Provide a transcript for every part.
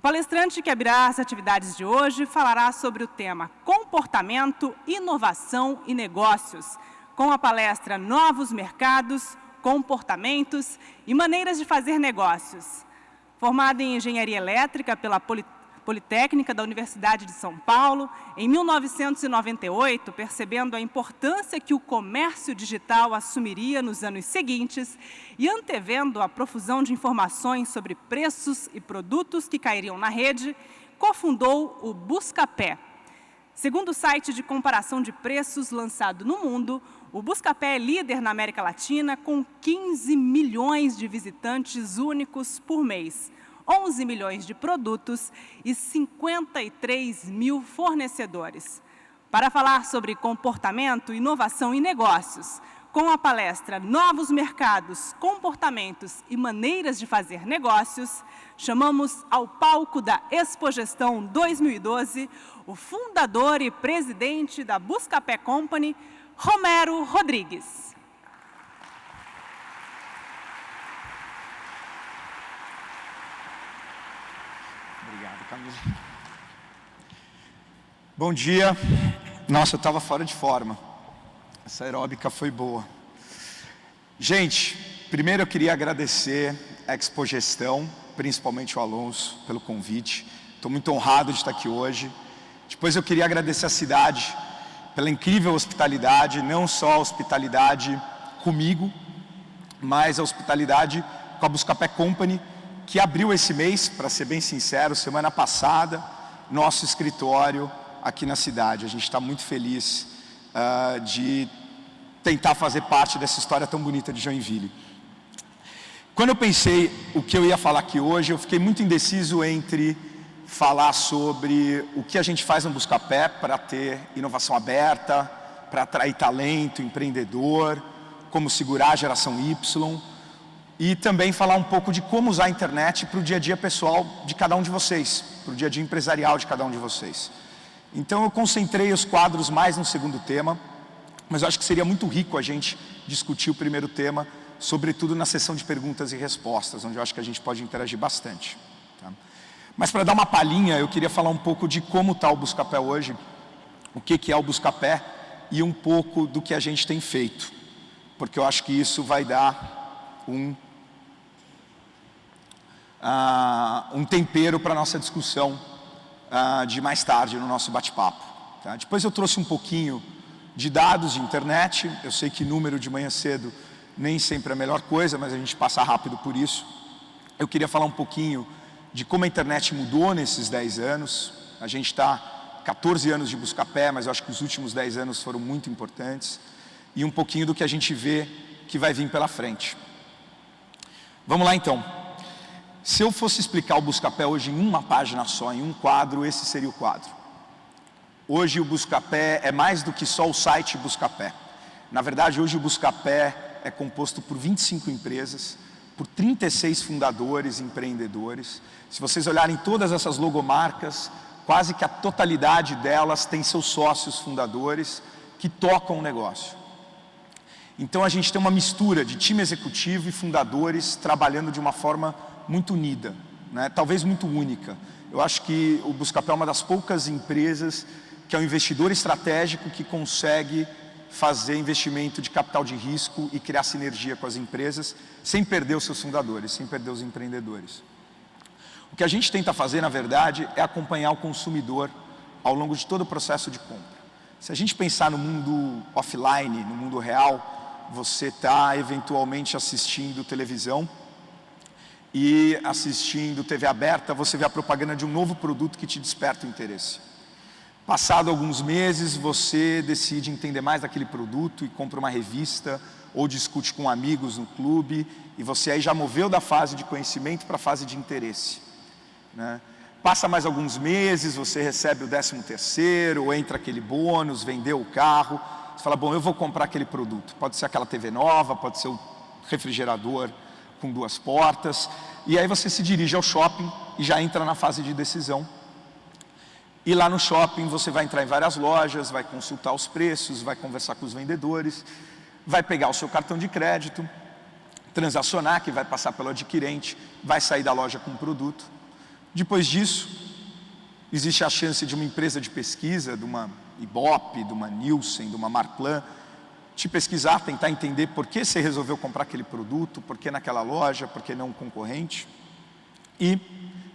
O palestrante que abrirá as atividades de hoje falará sobre o tema Comportamento, Inovação e Negócios, com a palestra Novos Mercados, Comportamentos e Maneiras de Fazer Negócios. Formado em Engenharia Elétrica pela Politécnica da Universidade de São Paulo, em 1998, percebendo a importância que o comércio digital assumiria nos anos seguintes e antevendo a profusão de informações sobre preços e produtos que cairiam na rede, cofundou o Buscapé. Segundo o site de comparação de preços lançado no mundo, o Buscapé é líder na América Latina com 15 milhões de visitantes únicos por mês, 11 milhões de produtos e 53 mil fornecedores. Para falar sobre comportamento, inovação e negócios, com a palestra Novos Mercados, Comportamentos e Maneiras de Fazer Negócios, chamamos ao palco da Expogestão 2012 o fundador e presidente da Buscapé Company, Romero Rodrigues. Obrigado, Camila. Bom dia. Nossa, eu estava fora de forma. Essa aeróbica foi boa. Gente, primeiro eu queria agradecer a Expogestão, principalmente o Alonso, pelo convite. Estou muito honrado de estar aqui hoje. Depois eu queria agradecer a cidade pela incrível hospitalidade, não só a hospitalidade comigo, mas a hospitalidade com a Buscapé Company, que abriu esse mês, para ser bem sincero, semana passada, nosso escritório aqui na cidade. A gente está muito feliz de tentar fazer parte dessa história tão bonita de Joinville. Quando eu pensei o que eu ia falar aqui hoje, eu fiquei muito indeciso entre falar sobre o que a gente faz no Buscapé para ter inovação aberta, para atrair talento, empreendedor, como segurar a geração Y, e também falar um pouco de como usar a internet para o dia a dia pessoal de cada um de vocês, para o dia a dia empresarial de cada um de vocês. Então eu concentrei os quadros mais no segundo tema, mas eu acho que seria muito rico a gente discutir o primeiro tema, sobretudo na sessão de perguntas e respostas, onde eu acho que a gente pode interagir bastante. Tá? Mas para dar uma palhinha, eu queria falar um pouco de como está o Buscapé hoje, o que é o Buscapé e um pouco do que a gente tem feito, porque eu acho que isso vai dar um tempero para a nossa discussão de mais tarde no nosso bate-papo. Tá? Depois eu trouxe um pouquinho de dados de internet. Eu sei que número de manhã cedo nem sempre é a melhor coisa, mas a gente passa rápido por isso. Eu queria falar um pouquinho de como a internet mudou nesses 10 anos. A gente está 14 anos de Buscapé, mas eu acho que os últimos 10 anos foram muito importantes. E um pouquinho do que a gente vê que vai vir pela frente. Vamos lá então. Se eu fosse explicar o Buscapé hoje em uma página só, em um quadro, esse seria o quadro. Hoje o Buscapé é mais do que só o site Buscapé. Na verdade, hoje o Buscapé é composto por 25 empresas, por 36 fundadores e empreendedores. Se vocês olharem todas essas logomarcas, quase que a totalidade delas tem seus sócios fundadores que tocam o negócio. Então a gente tem uma mistura de time executivo e fundadores trabalhando de uma forma muito unida, né? Talvez muito única. Eu acho que o Buscapé é uma das poucas empresas que é um investidor estratégico que consegue fazer investimento de capital de risco e criar sinergia com as empresas sem perder os seus fundadores, sem perder os empreendedores. O que a gente tenta fazer, na verdade, é acompanhar o consumidor ao longo de todo o processo de compra. Se a gente pensar no mundo offline, no mundo real, você está eventualmente assistindo televisão e assistindo TV aberta, você vê a propaganda de um novo produto que te desperta o interesse. Passado alguns meses, você decide entender mais daquele produto e compra uma revista ou discute com amigos no clube, e você aí já moveu da fase de conhecimento para a fase de interesse, né? Passa mais alguns meses, você recebe o 13º, ou entra aquele bônus, vendeu o carro, você fala, bom, eu vou comprar aquele produto. Pode ser aquela TV nova, pode ser o refrigerador com 2 portas, e aí você se dirige ao shopping e já entra na fase de decisão. E lá no shopping você vai entrar em várias lojas, vai consultar os preços, vai conversar com os vendedores, vai pegar o seu cartão de crédito, transacionar, que vai passar pelo adquirente, vai sair da loja com o produto. Depois disso, existe a chance de uma empresa de pesquisa, de uma Ibope, de uma Nielsen, de uma Marplan, te pesquisar, tentar entender por que você resolveu comprar aquele produto, por que naquela loja, por que não um concorrente. E,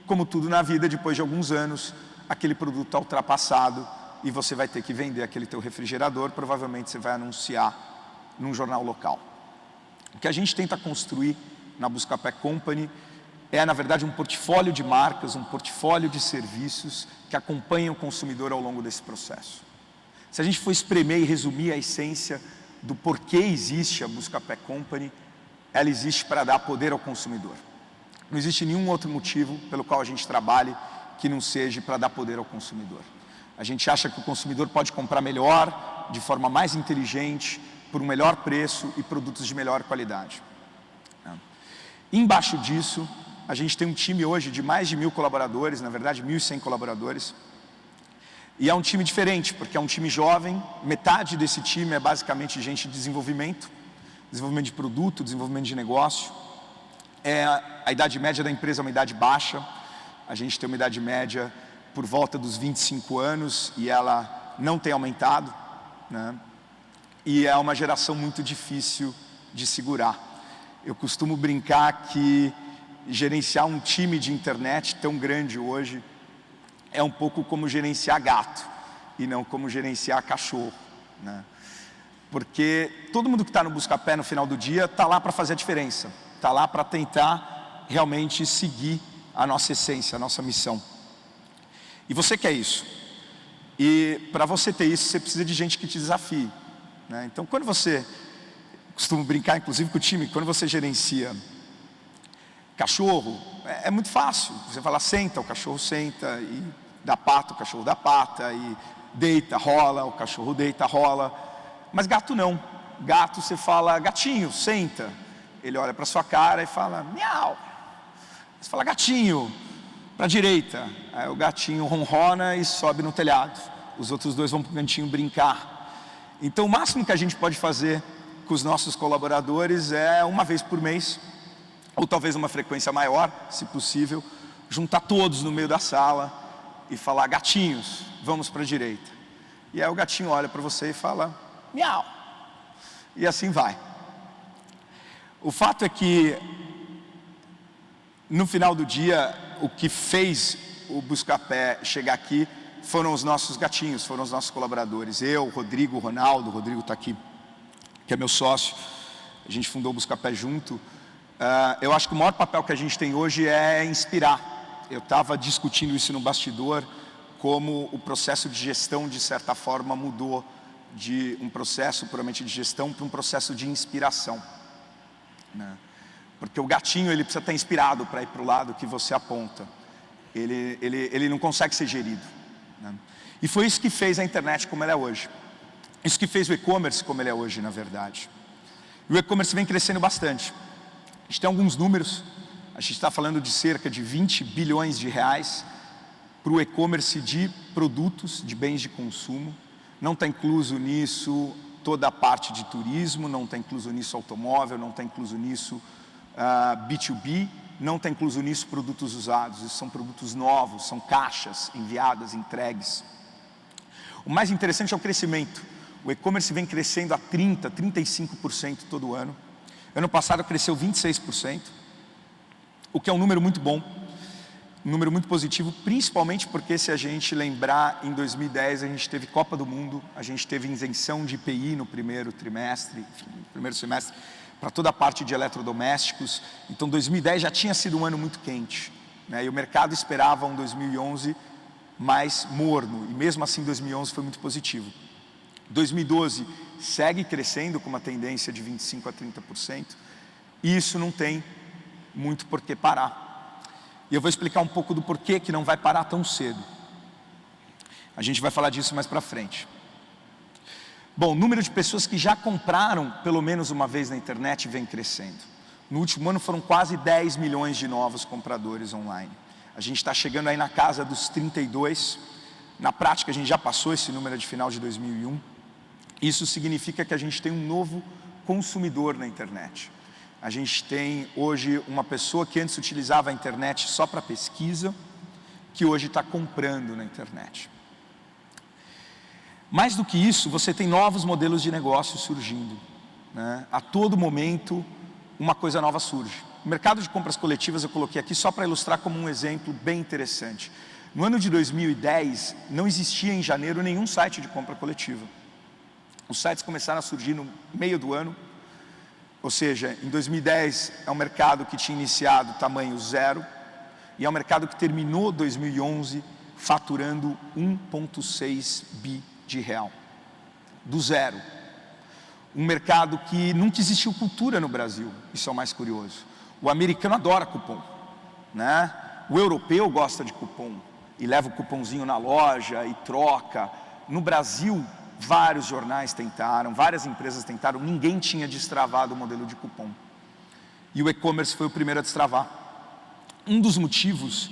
como tudo na vida, depois de alguns anos, aquele produto está ultrapassado e você vai ter que vender aquele teu refrigerador, provavelmente você vai anunciar num jornal local. O que a gente tenta construir na Buscapé Company é, na verdade, um portfólio de marcas, um portfólio de serviços que acompanham o consumidor ao longo desse processo. Se a gente for espremer e resumir a essência do porquê existe a Buscapé Company, ela existe para dar poder ao consumidor. Não existe nenhum outro motivo pelo qual a gente trabalhe que não seja para dar poder ao consumidor. A gente acha que o consumidor pode comprar melhor, de forma mais inteligente, por um melhor preço e produtos de melhor qualidade. Embaixo disso, a gente tem um time hoje de mais de 1.000 colaboradores, na verdade 1.100 colaboradores. E é um time diferente, porque é um time jovem, metade desse time é basicamente gente de desenvolvimento de produto, desenvolvimento de negócio. A idade média da empresa é uma idade baixa, a gente tem uma idade média por volta dos 25 anos e ela não tem aumentado, né? E é uma geração muito difícil de segurar. Eu costumo brincar que gerenciar um time de internet tão grande hoje é um pouco como gerenciar gato e não como gerenciar cachorro, né? Porque todo mundo que está no Buscapé no final do dia está lá para fazer a diferença, está lá para tentar realmente seguir a nossa essência, a nossa missão. E você quer isso. E para você ter isso, você precisa de gente que te desafie, né? Então, quando você, costumo brincar inclusive com o time, quando você gerencia cachorro, é muito fácil. Você fala, senta, o cachorro senta, e dá pata, o cachorro dá pata, e deita, rola, o cachorro deita, rola. Mas gato não. Gato você fala, gatinho, senta. Ele olha para sua cara e fala, miau. Você fala, gatinho, para a direita. Aí o gatinho ronrona e sobe no telhado. Os outros dois vão para o cantinho brincar. Então o máximo que a gente pode fazer com os nossos colaboradores é uma vez por mês, ou talvez uma frequência maior, se possível, juntar todos no meio da sala e falar, gatinhos, vamos para a direita. E aí o gatinho olha para você e fala, miau. E assim vai. O fato é que, no final do dia, o que fez o Buscapé chegar aqui foram os nossos gatinhos, foram os nossos colaboradores. Eu, Rodrigo, Ronaldo, o Rodrigo está aqui, que é meu sócio, a gente fundou o Buscapé junto. Eu acho que o maior papel que a gente tem hoje é inspirar. Eu estava discutindo isso no bastidor, como o processo de gestão, de certa forma, mudou de um processo puramente de gestão para um processo de inspiração, né? Porque o gatinho, ele precisa estar inspirado para ir para o lado que você aponta. Ele não consegue ser gerido, né? E foi isso que fez a internet como ela é hoje. Isso que fez o e-commerce como ele é hoje, na verdade. E o e-commerce vem crescendo bastante. A gente tem alguns números. A gente está falando de cerca de 20 bilhões de reais para o e-commerce de produtos, de bens de consumo. Não está incluso nisso toda a parte de turismo, não está incluso nisso automóvel, não está incluso nisso B2B, não está incluso nisso produtos usados. Isso são produtos novos, são caixas enviadas, entregues. O mais interessante é o crescimento. O e-commerce vem crescendo a 30%, 35% todo ano. Ano passado cresceu 26%, o que é um número muito bom, um número muito positivo, principalmente porque, se a gente lembrar, em 2010 a gente teve Copa do Mundo, a gente teve isenção de IPI no primeiro semestre, para toda a parte de eletrodomésticos. Então 2010 já tinha sido um ano muito quente, né? E o mercado esperava um 2011 mais morno, e mesmo assim 2011 foi muito positivo. 2012 segue crescendo com uma tendência de 25% a 30%, e isso não tem muito por que parar. E eu vou explicar um pouco do porquê que não vai parar tão cedo. A gente vai falar disso mais para frente. Bom, o número de pessoas que já compraram pelo menos uma vez na internet vem crescendo. No último ano foram quase 10 milhões de novos compradores online. A gente está chegando aí na casa dos 32. Na prática a gente já passou esse número de final de 2001. Isso significa que a gente tem um novo consumidor na internet. A gente tem hoje uma pessoa que antes utilizava a internet só para pesquisa, que hoje está comprando na internet. Mais do que isso, você tem novos modelos de negócio surgindo, né? A todo momento, uma coisa nova surge. O mercado de compras coletivas eu coloquei aqui só para ilustrar como um exemplo bem interessante. No ano de 2010, não existia em janeiro nenhum site de compra coletiva. Os sites começaram a surgir no meio do ano, ou seja, em 2010 é um mercado que tinha iniciado tamanho 0, e é um mercado que terminou 2011 faturando 1,6 bi de real, do zero. Um mercado que nunca existiu cultura no Brasil, isso é o mais curioso. O americano adora cupom, né? O europeu gosta de cupom e leva o cupomzinho na loja e troca. No Brasil, vários jornais tentaram, várias empresas tentaram, ninguém tinha destravado o modelo de cupom. E o e-commerce foi o primeiro a destravar. Um dos motivos,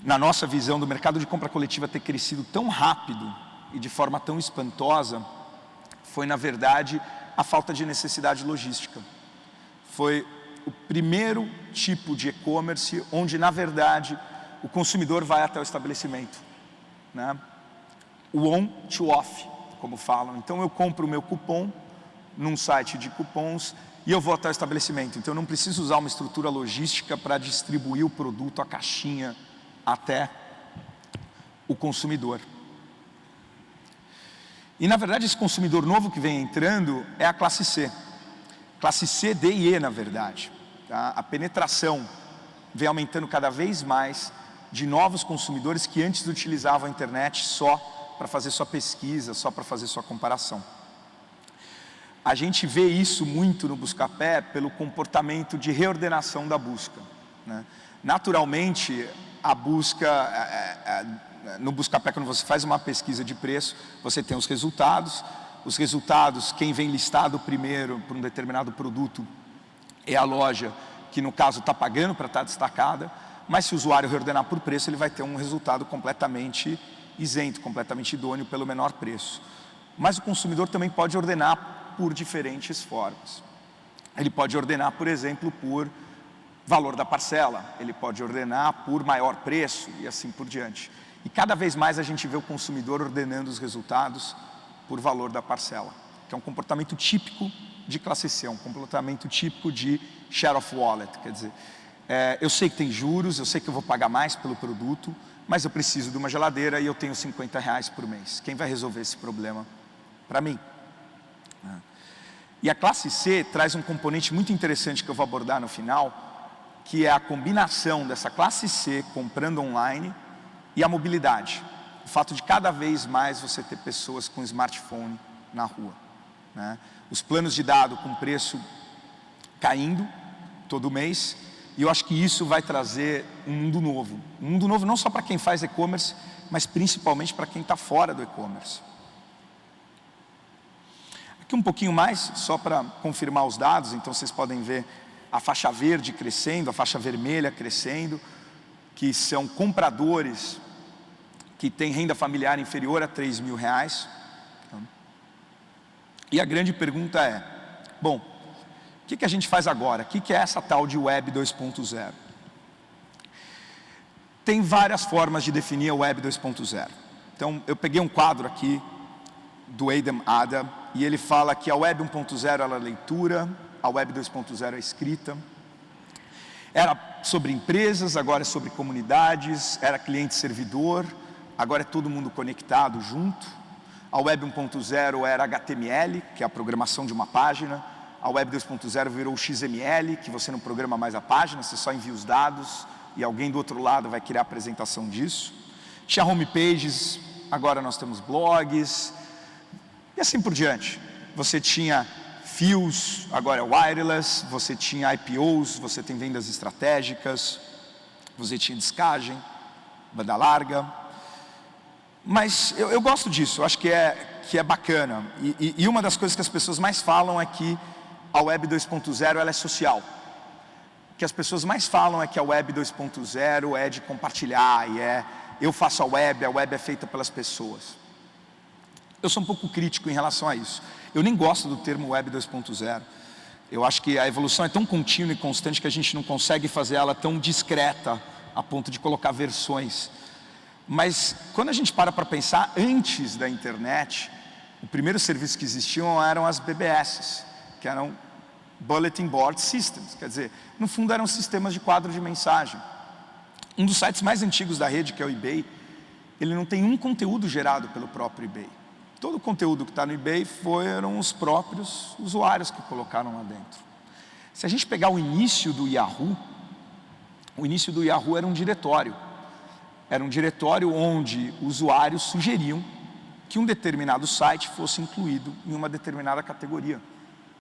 na nossa visão, do mercado de compra coletiva ter crescido tão rápido e de forma tão espantosa, foi, na verdade, a falta de necessidade logística. Foi o primeiro tipo de e-commerce onde, na verdade, o consumidor vai até o estabelecimento, né? O on to off, como falam. Então eu compro o meu cupom num site de cupons e eu vou até o estabelecimento. Então eu não preciso usar uma estrutura logística para distribuir o produto, a caixinha, até o consumidor. E na verdade esse consumidor novo que vem entrando é a classe C. Classe C, D e E, na verdade. Tá? A penetração vem aumentando cada vez mais de novos consumidores que antes utilizavam a internet só para fazer sua pesquisa, só para fazer sua comparação. A gente vê isso muito no Buscapé pelo comportamento de reordenação da busca, né? Naturalmente, a busca, no Buscapé, quando você faz uma pesquisa de preço, você tem os resultados, quem vem listado primeiro por um determinado produto é a loja, que no caso está pagando para estar destacada, mas se o usuário reordenar por preço, ele vai ter um resultado completamente isento, completamente idôneo pelo menor preço. Mas o consumidor também pode ordenar por diferentes formas. Ele pode ordenar, por exemplo, por valor da parcela, ele pode ordenar por maior preço e assim por diante. E cada vez mais a gente vê o consumidor ordenando os resultados por valor da parcela, que é um comportamento típico de classe C, um comportamento típico de share of wallet, quer dizer, eu sei que tem juros, eu sei que eu vou pagar mais pelo produto, mas eu preciso de uma geladeira e eu tenho R$50 por mês. Quem vai resolver esse problema? Para mim. E a classe C traz um componente muito interessante que eu vou abordar no final, que é a combinação dessa classe C comprando online e a mobilidade. O fato de cada vez mais você ter pessoas com smartphone na rua, né? Os planos de dado com preço caindo todo mês, e eu acho que isso vai trazer um mundo novo. Um mundo novo não só para quem faz e-commerce, mas principalmente para quem está fora do e-commerce. Aqui um pouquinho mais, só para confirmar os dados, então vocês podem ver a faixa verde crescendo, a faixa vermelha crescendo, que são compradores que têm renda familiar inferior a R$3.000. E a grande pergunta é, bom, o que a gente faz agora? O que é essa tal de Web 2.0? Tem várias formas de definir a Web 2.0. Então, eu peguei um quadro aqui do Adam Ada, e ele fala que a Web 1.0 é leitura, a Web 2.0 é escrita. Era sobre empresas, agora é sobre comunidades, era cliente-servidor, agora é todo mundo conectado junto. A Web 1.0 era HTML, que é a programação de uma página. A Web 2.0 virou XML, que você não programa mais a página, você só envia os dados e alguém do outro lado vai criar a apresentação disso. Tinha homepages, agora nós temos blogs, e assim por diante. Você tinha fios, agora é wireless, você tinha IPOs, você tem vendas estratégicas, você tinha discagem, banda larga. Mas eu gosto disso, eu acho que é bacana. E uma das coisas que as pessoas mais falam é que a Web 2.0 ela é social. O que as pessoas mais falam é que a Web 2.0 é de compartilhar, e eu faço a web é feita pelas pessoas. Eu sou um pouco crítico em relação a isso. Eu nem gosto do termo Web 2.0. Eu acho que a evolução é tão contínua e constante que a gente não consegue fazer ela tão discreta a ponto de colocar versões. Mas quando a gente para pensar, antes da internet, o primeiro serviço que existiam eram as BBS, que eram Bulletin Board Systems, quer dizer, no fundo eram sistemas de quadro de mensagem. Um dos sites mais antigos da rede, que é o eBay, ele não tem um conteúdo gerado pelo próprio eBay. Todo o conteúdo que está no eBay foram os próprios usuários que colocaram lá dentro. Se a gente pegar o início do Yahoo era um diretório. Era um diretório onde usuários sugeriam que um determinado site fosse incluído em uma determinada categoria.